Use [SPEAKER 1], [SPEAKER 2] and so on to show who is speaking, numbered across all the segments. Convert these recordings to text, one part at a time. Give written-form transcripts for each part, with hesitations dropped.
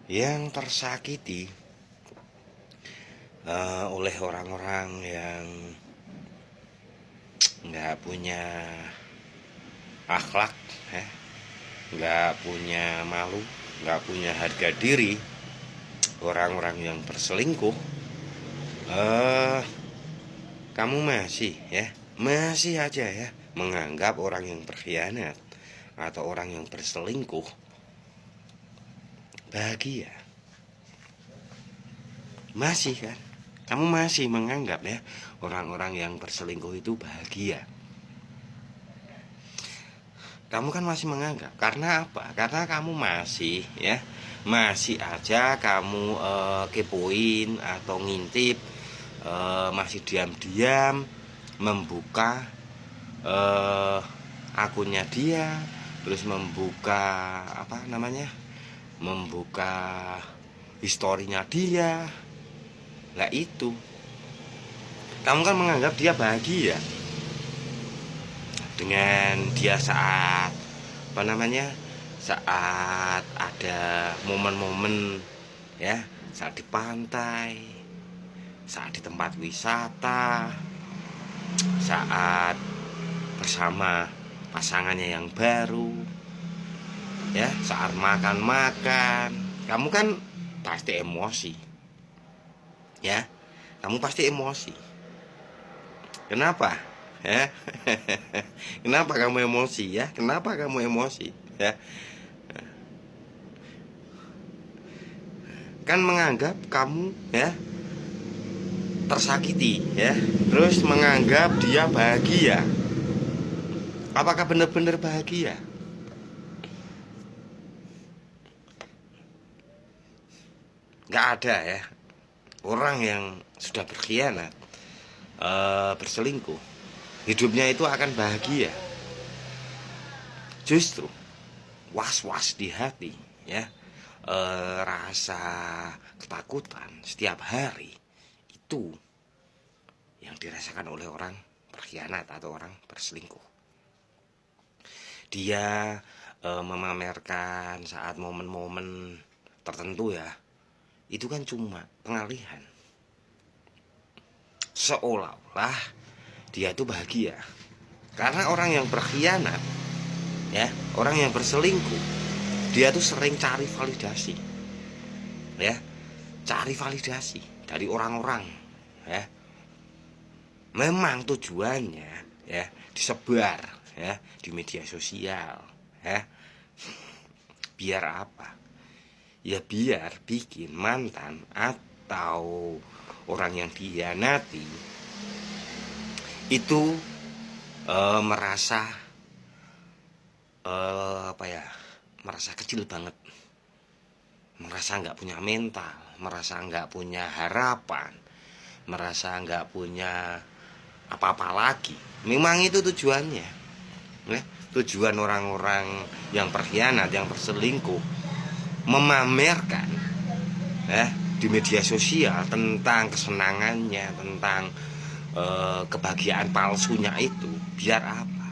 [SPEAKER 1] yang tersakiti oleh orang-orang yang nggak punya akhlak, nggak punya malu, nggak punya harga diri, orang-orang yang berselingkuh. Kamu masih aja menganggap orang yang berkhianat atau orang yang berselingkuh bahagia. Masih kan? Kamu masih menganggap orang-orang yang berselingkuh itu bahagia. Kamu kan masih menganggap. Karena apa? Karena kamu masih aja kamu kepoin atau ngintip, masih diam-diam membuka akunnya dia, terus membuka membuka historinya dia. Lah itu, kamu kan menganggap dia bahagia dengan dia saat saat ada momen-momen saat di pantai, saat di tempat wisata, saat bersama pasangannya yang baru, saat makan-makan. Kamu kan pasti emosi, kamu pasti emosi. Kenapa? Kenapa kamu emosi Kenapa kamu emosi Kan menganggap kamu tersakiti, terus menganggap dia bahagia. Apakah benar-benar bahagia? Nggak ada orang yang sudah berkhianat, berselingkuh, hidupnya itu akan bahagia. Justru was-was di hati, rasa ketakutan setiap hari, itu yang dirasakan oleh orang berkhianat atau orang berselingkuh. Dia memamerkan saat momen-momen tertentu, itu kan cuma pengalihan, seolah-olah dia itu bahagia. Karena orang yang berkhianat, orang yang berselingkuh, dia tuh sering cari validasi, cari validasi dari orang-orang, memang tujuannya disebar di media sosial, biar apa? Ya biar bikin mantan atau orang yang dikhianati itu merasa merasa kecil banget, merasa nggak punya mental, merasa nggak punya harapan, merasa nggak punya apa-apa lagi. Memang itu tujuannya, tujuan orang-orang yang berkhianat, yang berselingkuh, memamerkan di media sosial tentang kesenangannya, tentang kebahagiaan palsunya itu. Biar apa?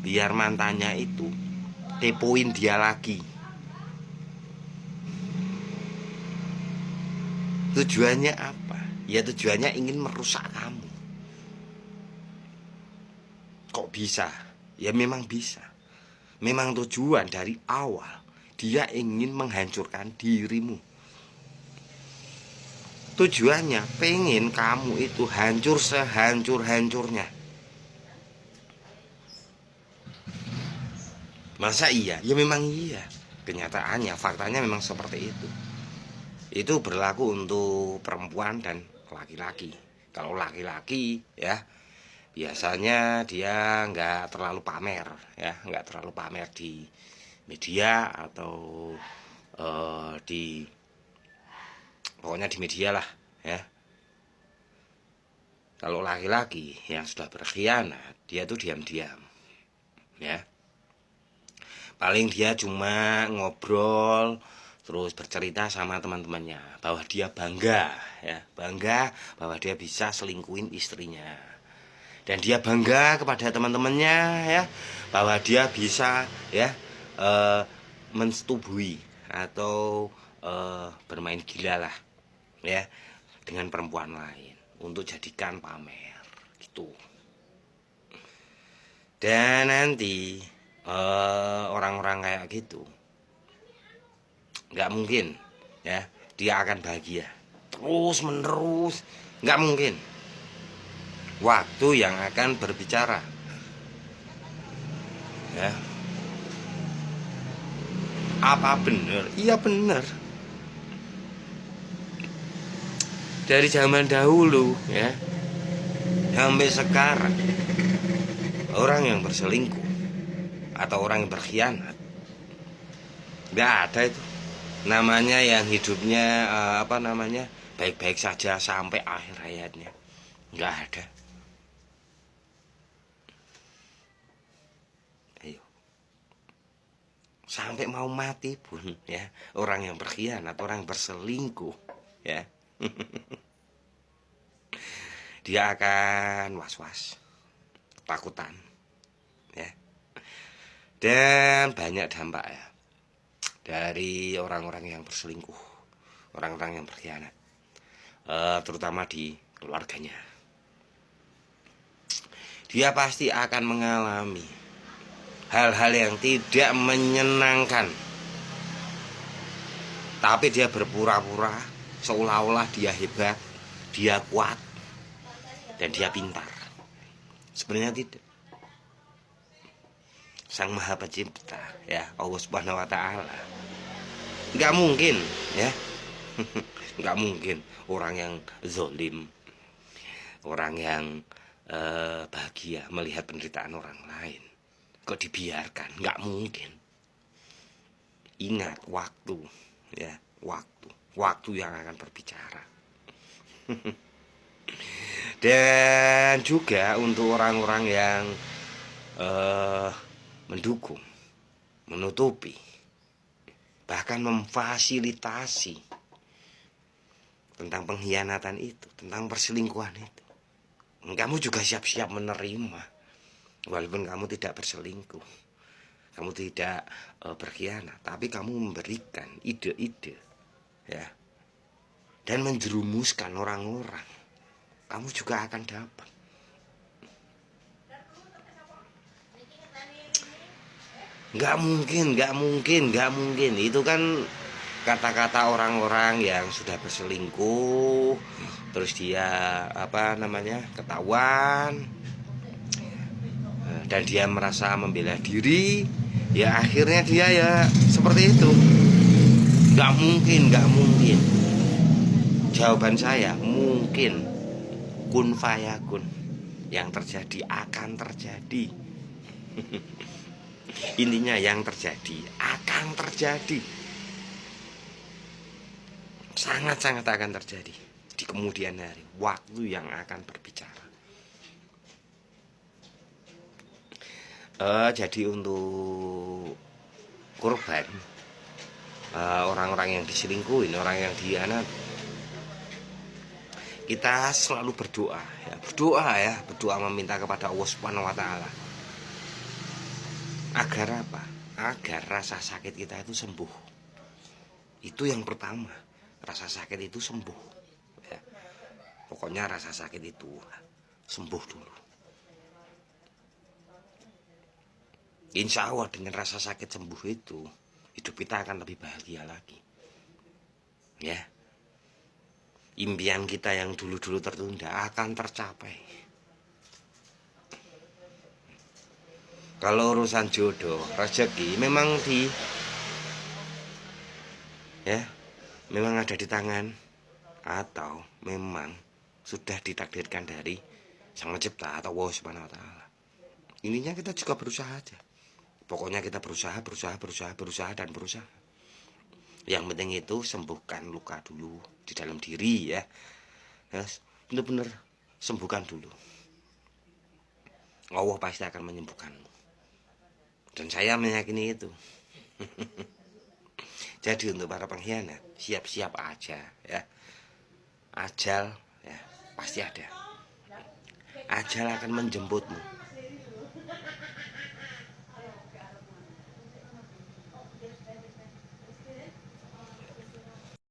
[SPEAKER 1] Biar mantannya itu kepoin dia lagi. Tujuannya apa? Ya tujuannya ingin merusak kamu. Kok bisa? Ya memang bisa. Memang tujuan dari awal dia ingin menghancurkan dirimu. Tujuannya pengen kamu itu hancur sehancur-hancurnya. Masa iya? Ya memang iya. Kenyataannya, faktanya memang seperti itu. Itu berlaku untuk perempuan dan laki-laki. Kalau laki-laki biasanya dia nggak terlalu pamer, nggak terlalu pamer di media atau pokoknya di media lah, Kalau laki-laki yang sudah berkhianat, dia tuh diam-diam, paling dia cuma ngobrol, terus bercerita sama teman-temannya bahwa dia bangga bahwa dia bisa selingkuhin istrinya. Dan dia bangga kepada teman-temannya bahwa dia bisa mensetubui atau bermain gila lah ya dengan perempuan lain untuk jadikan pamer gitu. Dan nanti orang-orang kayak gitu nggak mungkin ya dia akan bahagia terus menerus, nggak mungkin. Waktu yang akan berbicara ya. Apa benar? Iya benar. Dari zaman dahulu ya sampai sekarang, orang yang berselingkuh atau orang yang berkhianat nggak ada itu namanya yang hidupnya baik-baik saja sampai akhir hayatnya, nggak ada. Ayo, sampai mau mati pun ya orang yang berkhianat, orang yang berselingkuh ya dia akan was-was, ketakutan ya. Dan banyak dampak ya dari orang-orang yang berselingkuh, orang-orang yang berkhianat, terutama di keluarganya. Dia pasti akan mengalami hal-hal yang tidak menyenangkan, tapi dia berpura-pura seolah-olah dia hebat, dia kuat, dan dia pintar. Sebenarnya tidak. Sang Maha Pencipta ya Allah Subhanahu wa taala nggak mungkin ya nggak mungkin orang yang zolim, orang yang bahagia melihat penderitaan orang lain kok dibiarkan, nggak mungkin. Ingat waktu ya, waktu yang akan berbicara. Dan juga untuk orang-orang yang mendukung, menutupi, bahkan memfasilitasi tentang pengkhianatan itu, tentang perselingkuhan itu. Kamu juga siap-siap menerima, walaupun kamu tidak berselingkuh, kamu tidak berkhianat, tapi kamu memberikan ide-ide ya, dan menjerumuskan orang-orang, kamu juga akan dapat. Nggak mungkin. Itu kan kata-kata orang-orang yang sudah berselingkuh, terus dia ketahuan, dan dia merasa membela diri, ya akhirnya dia ya seperti itu. Nggak mungkin. Jawaban saya mungkin, kun fayakun, yang terjadi akan terjadi. Intinya yang terjadi akan terjadi, sangat-sangat akan terjadi di kemudian hari. Waktu yang akan berbicara. Jadi untuk korban, orang-orang yang diselingkuhin, orang yang dikhianat, kita selalu berdoa meminta kepada Allah Subhanahu wa taala. Agar apa? Agar rasa sakit kita itu sembuh. Itu yang pertama, rasa sakit itu sembuh ya. Pokoknya rasa sakit itu sembuh dulu. Insya Allah dengan rasa sakit sembuh itu, hidup kita akan lebih bahagia lagi ya. Impian kita yang dulu-dulu tertunda akan tercapai. Kalau urusan jodoh, rezeki memang memang ada di tangan, atau memang sudah ditakdirkan dari Sang Pencipta atau Allah Subhanahu wa taala. Ininya kita juga berusaha aja. Pokoknya kita berusaha. Yang penting itu sembuhkan luka dulu di dalam diri ya. Benar-benar sembuhkan dulu. Allah pasti akan menyembuhkanmu. Dan saya meyakini itu. Jadi untuk para pengkhianat, siap-siap aja ya. Ajal ya pasti ada. Ajal akan menjemputmu.